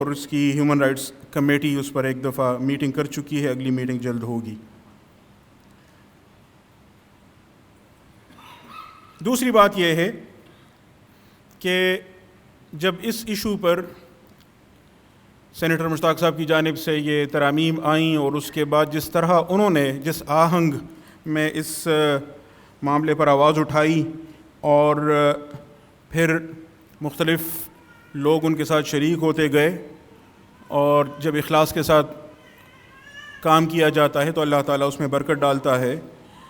اور اس کی human rights committee اس پر ایک دفعہ میٹنگ کر چکی ہے، اگلی میٹنگ جلد ہوگی۔ دوسری بات یہ ہے کہ جب اس ایشو پر سینیٹر مشتاق صاحب کی جانب سے یہ ترامیم آئیں اور اس کے بعد جس طرح انہوں نے جس آہنگ میں اس معاملے پر آواز اٹھائی اور پھر مختلف لوگ ان کے ساتھ شریک ہوتے گئے، اور جب اخلاص کے ساتھ کام کیا جاتا ہے تو اللہ تعالیٰ اس میں برکت ڈالتا ہے،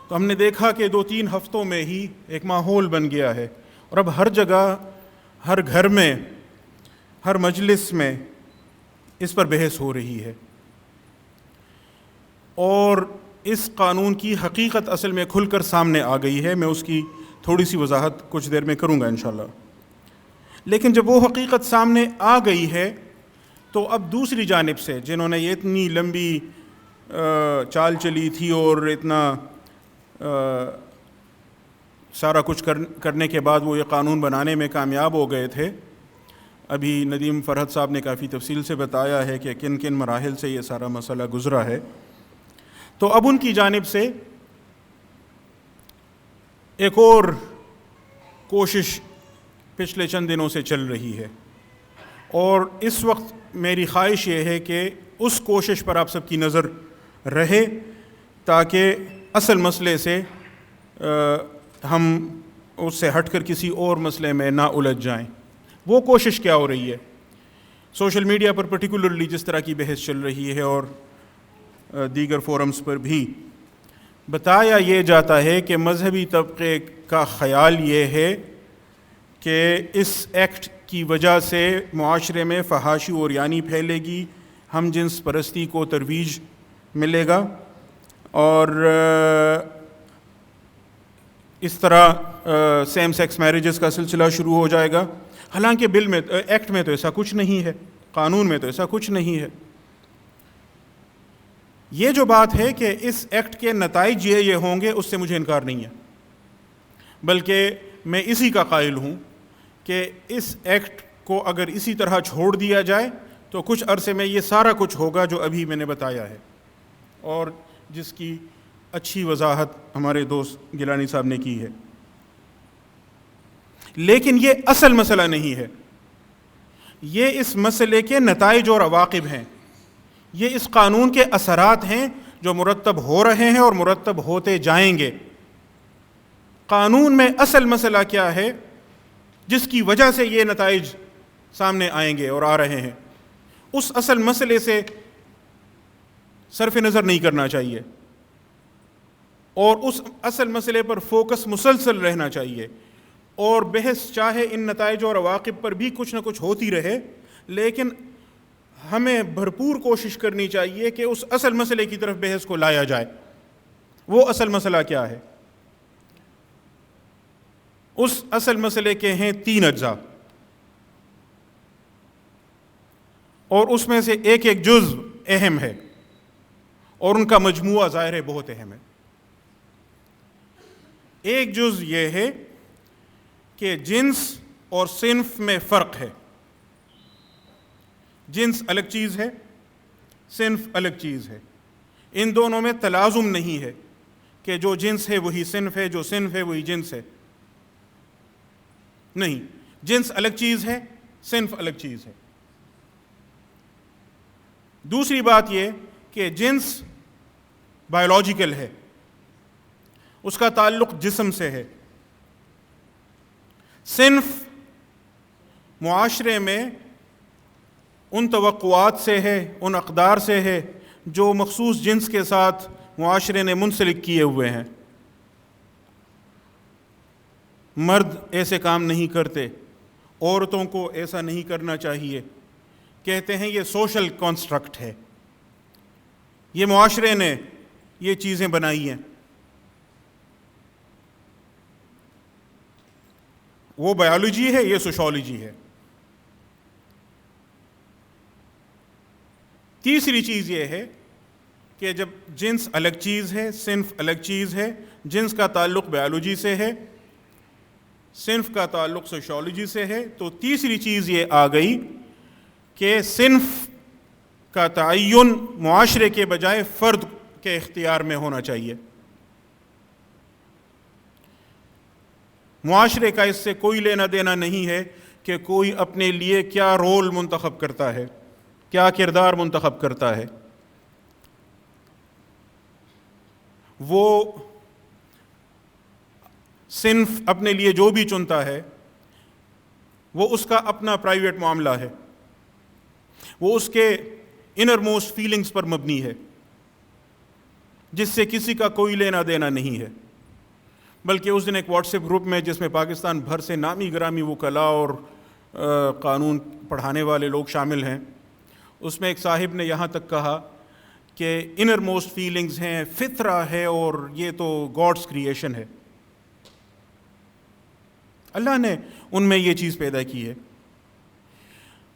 تو ہم نے دیکھا کہ 2-3 ہفتوں میں ہی ایک ماحول بن گیا ہے، اور اب ہر جگہ، ہر گھر میں، ہر مجلس میں اس پر بحث ہو رہی ہے، اور اس قانون کی حقیقت اصل میں کھل کر سامنے آ گئی ہے۔ میں اس کی تھوڑی سی وضاحت کچھ دیر میں کروں گا انشاءاللہ۔ لیکن جب وہ حقیقت سامنے آ گئی ہے تو اب دوسری جانب سے جنہوں نے یہ اتنی لمبی چال چلی تھی اور اتنا سارا کچھ کرنے کے بعد وہ یہ قانون بنانے میں کامیاب ہو گئے تھے، ابھی ندیم فرحت صاحب نے کافی تفصیل سے بتایا ہے کہ کن کن مراحل سے یہ سارا مسئلہ گزرا ہے، تو اب ان کی جانب سے ایک اور کوشش پچھلے چند دنوں سے چل رہی ہے، اور اس وقت میری خواہش یہ ہے کہ اس کوشش پر آپ سب کی نظر رہے تاکہ اصل مسئلے سے ہم اس سے ہٹ کر کسی اور مسئلے میں نہ الجھ جائیں۔ وہ کوشش کیا ہو رہی ہے؟ سوشل میڈیا پر پرٹیکولرلی جس طرح کی بحث چل رہی ہے اور دیگر فورمز پر بھی بتایا یہ جاتا ہے کہ مذہبی طبقے کا خیال یہ ہے کہ اس ایکٹ کی وجہ سے معاشرے میں فحاشی اور عریانی پھیلے گی، ہم جنس پرستی کو ترویج ملے گا، اور اس طرح سیم سیکس میرجز کا سلسلہ شروع ہو جائے گا، حالانکہ بل میں، ایکٹ میں تو ایسا کچھ نہیں ہے، قانون میں تو ایسا کچھ نہیں ہے۔ یہ جو بات ہے کہ اس ایکٹ کے نتائج یہ ہوں گے، اس سے مجھے انکار نہیں ہے، بلکہ میں اسی کا قائل ہوں کہ اس ایکٹ کو اگر اسی طرح چھوڑ دیا جائے تو کچھ عرصے میں یہ سارا کچھ ہوگا جو ابھی میں نے بتایا ہے، اور جس کی اچھی وضاحت ہمارے دوست گیلانی صاحب نے کی ہے۔ لیکن یہ اصل مسئلہ نہیں ہے، یہ اس مسئلے کے نتائج اور عواقب ہیں، یہ اس قانون کے اثرات ہیں جو مرتب ہو رہے ہیں اور مرتب ہوتے جائیں گے۔ قانون میں اصل مسئلہ کیا ہے جس کی وجہ سے یہ نتائج سامنے آئیں گے اور آ رہے ہیں، اس اصل مسئلے سے صرف نظر نہیں کرنا چاہیے، اور اس اصل مسئلے پر فوکس مسلسل رہنا چاہیے، اور بحث چاہے ان نتائج اور عواقب پر بھی کچھ نہ کچھ ہوتی رہے، لیکن ہمیں بھرپور کوشش کرنی چاہیے کہ اس اصل مسئلے کی طرف بحث کو لایا جائے۔ وہ اصل مسئلہ کیا ہے؟ اس اصل مسئلے کے ہیں 3 اجزاء، اور اس میں سے ایک ایک جزء اہم ہے، اور ان کا مجموعہ ظاہر ہے بہت اہم ہے۔ ایک جزء یہ ہے کہ جنس اور صنف میں فرق ہے، جنس الگ چیز ہے، صنف الگ چیز ہے، ان دونوں میں تلازم نہیں ہے کہ جو جنس ہے وہی صنف ہے، جو صنف ہے وہی جنس ہے، نہیں، جنس الگ چیز ہے، صنف الگ چیز ہے۔ دوسری بات یہ کہ جنس بایولوجیکل ہے، اس کا تعلق جسم سے ہے، صنف معاشرے میں ان توقعات سے ہے، ان اقدار سے ہے جو مخصوص جنس کے ساتھ معاشرے نے منسلک کیے ہوئے ہیں۔ مرد ایسے کام نہیں کرتے، عورتوں کو ایسا نہیں کرنا چاہیے، کہتے ہیں یہ سوشل کنسٹرکٹ ہے، یہ معاشرے نے یہ چیزیں بنائی ہیں۔ وہ بایولوجی ہے، یہ سوشالوجی ہے۔ تیسری چیز یہ ہے کہ جب جنس الگ چیز ہے، صنف الگ چیز ہے، جنس کا تعلق بایولوجی سے ہے، صنف کا تعلق سوشالوجی سے ہے، تو تیسری چیز یہ آ گئی کہ صنف کا تعین معاشرے کے بجائے فرد کے اختیار میں ہونا چاہیے. معاشرے کا اس سے کوئی لینا دینا نہیں ہے کہ کوئی اپنے لیے کیا رول منتخب کرتا ہے, کیا کردار منتخب کرتا ہے. وہ صنف اپنے لیے جو بھی چنتا ہے وہ اس کا اپنا پرائیویٹ معاملہ ہے, وہ اس کے انر موسٹ فیلنگز پر مبنی ہے, جس سے کسی کا کوئی لینا دینا نہیں ہے. بلکہ اس دن ایک واٹس ایپ گروپ میں جس میں پاکستان بھر سے نامی گرامی وکلاء اور قانون پڑھانے والے لوگ شامل ہیں, اس میں ایک صاحب نے یہاں تک کہا کہ انر موسٹ فیلنگز ہیں, فطرہ ہے, اور یہ تو گاڈس کریشن ہے. اللہ نے ان میں یہ چیز پیدا کی ہے.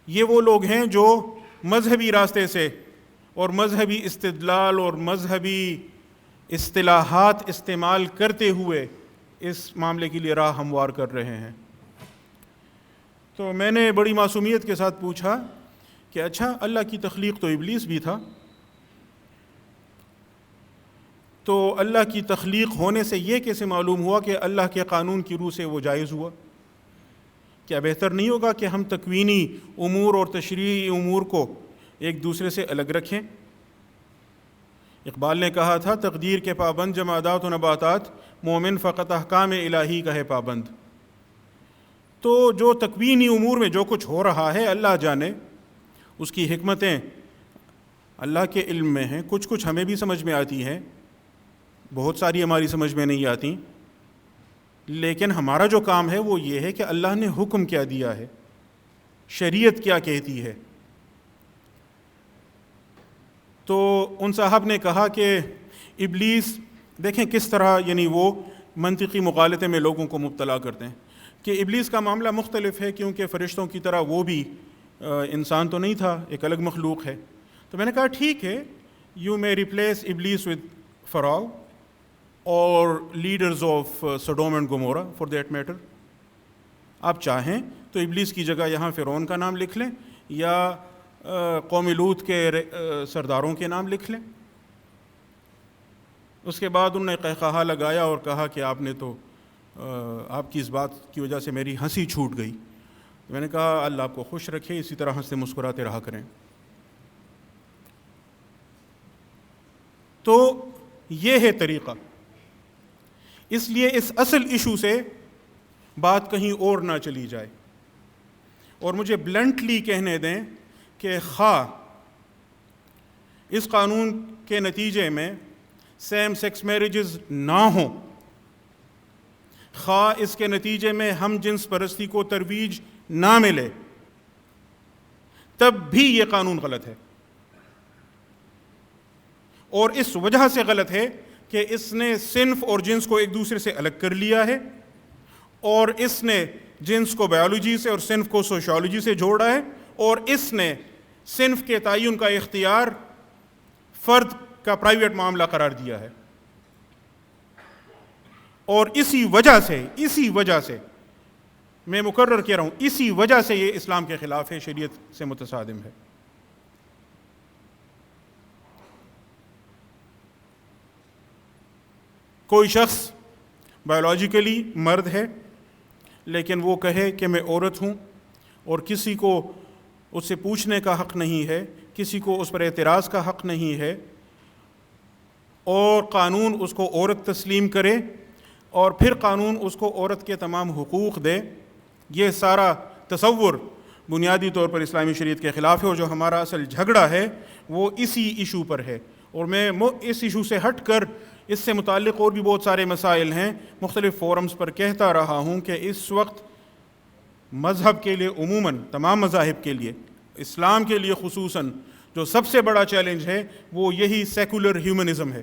یہ وہ لوگ ہیں جو مذہبی راستے سے اور مذہبی استدلال اور مذہبی اصطلاحات استعمال کرتے ہوئے اس معاملے کے لیے راہ ہموار کر رہے ہیں. تو میں نے بڑی معصومیت کے ساتھ پوچھا کہ اچھا, اللہ کی تخلیق تو ابلیس بھی تھا, تو اللہ کی تخلیق ہونے سے یہ کیسے معلوم ہوا کہ اللہ کے قانون کی روح سے وہ جائز ہوا؟ کیا بہتر نہیں ہوگا کہ ہم تکوینی امور اور تشریعی امور کو ایک دوسرے سے الگ رکھیں؟ اقبال نے کہا تھا, تقدیر کے پابند جمادات و نباتات, مومن فقط احکام الہی کا ہے پابند. تو جو تکوینی امور میں جو کچھ ہو رہا ہے اللہ جانے, اس کی حکمتیں اللہ کے علم میں ہیں. کچھ ہمیں بھی سمجھ میں آتی ہیں, بہت ساری ہماری سمجھ میں نہیں آتی, لیکن ہمارا جو کام ہے وہ یہ ہے کہ اللہ نے حکم کیا دیا ہے, شریعت کیا کہتی ہے. تو ان صاحب نے کہا کہ ابلیس دیکھیں کس طرح یعنی وہ منطقی مغالطے میں لوگوں کو مبتلا کرتے ہیں کہ ابلیس کا معاملہ مختلف ہے, کیونکہ فرشتوں کی طرح وہ بھی انسان تو نہیں تھا, ایک الگ مخلوق ہے. تو میں نے کہا ٹھیک ہے, you may replace Iblis with Pharaoh اور leaders of Sodom and Gomorrah for that matter. آپ چاہیں تو ابلیس کی جگہ یہاں فرعون کا نام لکھ لیں یا قوم لوط کے سرداروں کے نام لکھ لیں. اس کے بعد انہوں نے قہقہا لگایا اور کہا کہ آپ نے تو آپ کی اس بات کی وجہ سے میری ہنسی چھوٹ گئی. میں نے کہا اللہ آپ کو خوش رکھے, اسی طرح ہنستے مسکراتے رہا کریں. تو یہ ہے طریقہ. اس لیے اس اصل ایشو سے بات کہیں اور نہ چلی جائے, اور مجھے بلنٹلی کہنے دیں کہ خواہ اس قانون کے نتیجے میں سیم سیکس میرجز نہ ہوں, خواہ اس کے نتیجے میں ہم جنس پرستی کو ترویج نہ ملے, تب بھی یہ قانون غلط ہے. اور اس وجہ سے غلط ہے کہ اس نے صنف اور جنس کو ایک دوسرے سے الگ کر لیا ہے, اور اس نے جنس کو بایولوجی سے اور صنف کو سوشیولوجی سے جوڑا ہے, اور اس نے صنف کے تعین کا اختیار فرد کا پرائیویٹ معاملہ قرار دیا ہے. اور اسی وجہ سے میں مکرر کہہ رہا ہوں, اسی وجہ سے یہ اسلام کے خلاف ہے, شریعت سے متصادم ہے. کوئی شخص بایولوجیکلی مرد ہے لیکن وہ کہے کہ میں عورت ہوں, اور کسی کو اس سے پوچھنے کا حق نہیں ہے, کسی کو اس پر اعتراض کا حق نہیں ہے, اور قانون اس کو عورت تسلیم کرے اور پھر قانون اس کو عورت کے تمام حقوق دے. یہ سارا تصور بنیادی طور پر اسلامی شریعت کے خلاف ہے, اور جو ہمارا اصل جھگڑا ہے وہ اسی ایشو پر ہے. اور میں اس ایشو سے ہٹ کر اس سے متعلق اور بھی بہت سارے مسائل ہیں مختلف فورمز پر کہتا رہا ہوں کہ اس وقت مذہب کے لیے عموماً, تمام مذاہب کے لیے, اسلام کے لیے خصوصاً جو سب سے بڑا چیلنج ہے وہ یہی سیکولر ہیومنزم ہے.